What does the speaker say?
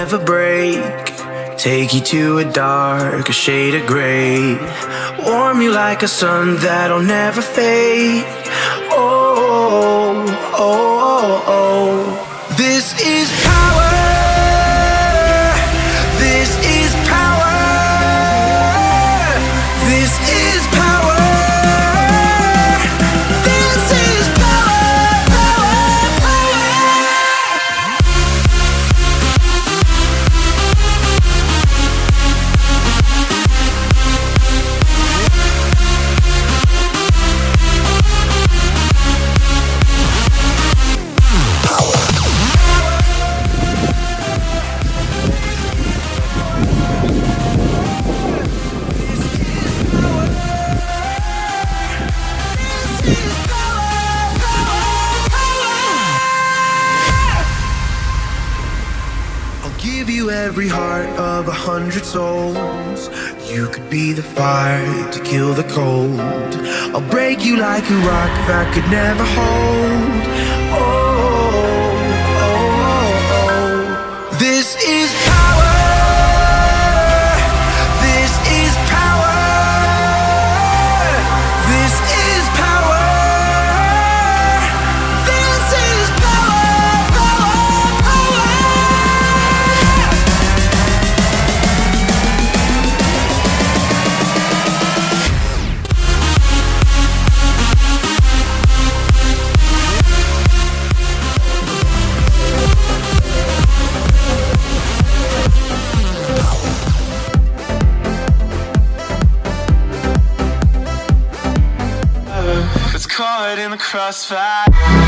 never break. Take you to a darker shade of gray. Warm you like a sun that'll never fade. Oh, oh, oh, oh. This is power. This is power. This is power. This is power, power, power. Give you every heart of 100 souls. You could be the fire to kill the cold. I'll break you like a rock that could never hold. Oh, oh, oh, oh. This is power. This is power. This is power. This is power, power, power. It's caught in the crossfire.